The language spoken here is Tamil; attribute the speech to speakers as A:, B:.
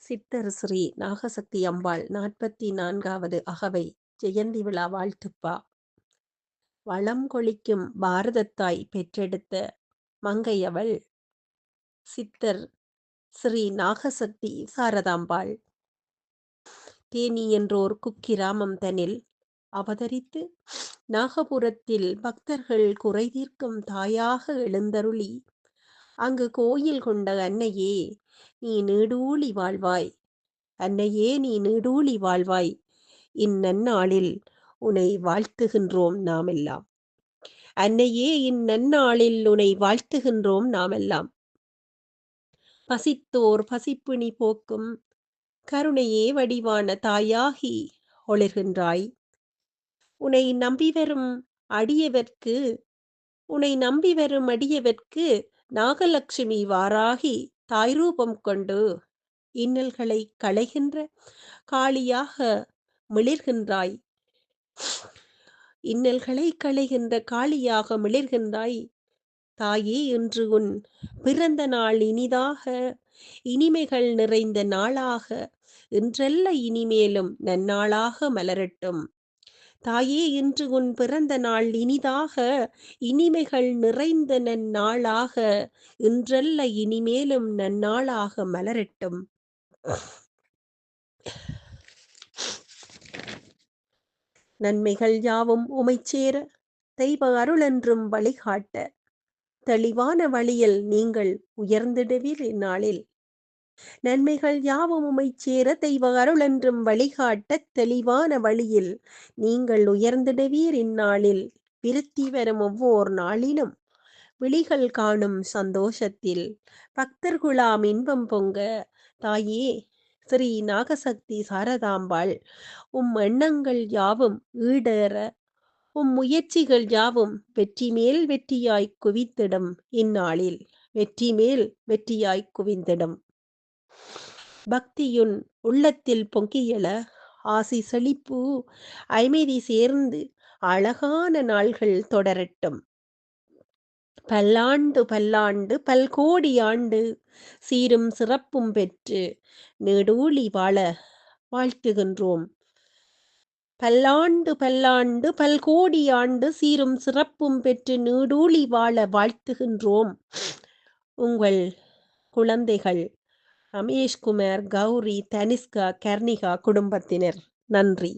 A: சித்தர் ஸ்ரீ நாகசக்தி அம்பாள் 44வது அகவை ஜெயந்தி விழா வாழ்த்துப்பா. வளம் கொழிக்கும் பாரதத்தாய் பெற்றெடுத்த மங்கையவள் சித்தர் ஸ்ரீ நாகசக்தி சாரதாம்பாள். தேனி என்றோர் குக்கிராமம் தனில் அவதரித்து நாகபுரத்தில் பக்தர்கள் குறை தீர்க்கும் தாயாக எழுந்தருளி அங்கு கோயில் கொண்ட அன்னையே நீ நீடூழி வாழ்வாய், அன்னையே நீ நீடூழி வாழ்வாய். இந்நன்னாளில் உன்னை வாழ்த்துகின்றோம் நாமெல்லாம். அன்னையே இந்நன்னாளில் உன்னை வாழ்த்துகின்றோம் நாமெல்லாம். பசித்தோர் பசிப்பிணி போக்கும் கருணையே வடிவான தாயாகி ஒளிர்கின்றாய். உன்னை நம்பி வரும் அடியவர்க்கு உன்னை நம்பி வரும் அடியவர்க்கு நாகலட்சுமி வாராகி தாய் ரூபம் கொண்டு இன்னல்களை களைகின்ற காளியாக மிளிர்கின்றாய். இன்னல்களை களைகின்ற காளியாக மிளிர்கின்றாய். தாயே, இன்று உன் பிறந்த நாள் இனிதாக, இனிமைகள் நிறைந்த நாளாக, இன்றல்ல இனிமேலும் நன்னாளாக மலரட்டும். தாயே, இன்று உன் பிறந்த நாள் இனிதாக, இனிமைகள் நிறைந்த நன்னாளாக, இன்றல்ல இனிமேலும் நன்னாளாக மலரட்டும். நன்மைகள் யாவும் உமைச்சேர தெய்வ அருளென்றும் வழிகாட்ட தெளிவான வழியில் நீங்கள் உயர்ந்திடுவீர் இந்நாளில். நன்மைகள் யாவும் உமைச்சேர தெய்வ அருளென்றும் வழிகாட்ட தெளிவான வழியில் நீங்கள் உயர்ந்திடுவீர் இந்நாளில். விருத்தி வரும் ஒவ்வொரு நாளிலும் விழிகள் காணும் சந்தோஷத்தில் பக்தர்குழாம் இன்பம் பொங்க தாயே ஸ்ரீ நாகசக்தி சாரதாம்பாள் எண்ணங்கள் யாவும் ஈடேற முயற்சிகள் யாவும் வெற்றி மேல் வெற்றியாய் குவித்திடும் இந்நாளில். வெற்றி மேல் வெற்றியாய் குவிந்திடும். பக்தியுன் உள்ளத்தில் பொங்கியல ஆசி செழிப்பு அமைதி சேர்ந்து அழகான நாள்கள் தொடரட்டும். பல்லாண்டு பல்லாண்டு பல்கோடி ஆண்டு சீரும் சிறப்பும் பெற்று நெடூழி வாழ வாழ்த்துகின்றோம். பல்லாண்டு பல்லாண்டு பல்கோடி ஆண்டு சீரும் சிறப்பும் பெற்று நீடூழி வாழ வாழ்த்துகின்றோம். உங்கள் குழந்தைகள் ரமேஷ்குமார், கௌரி, தனிஷ்கா, கர்ணிகா குடும்பத்தினர். நன்றி.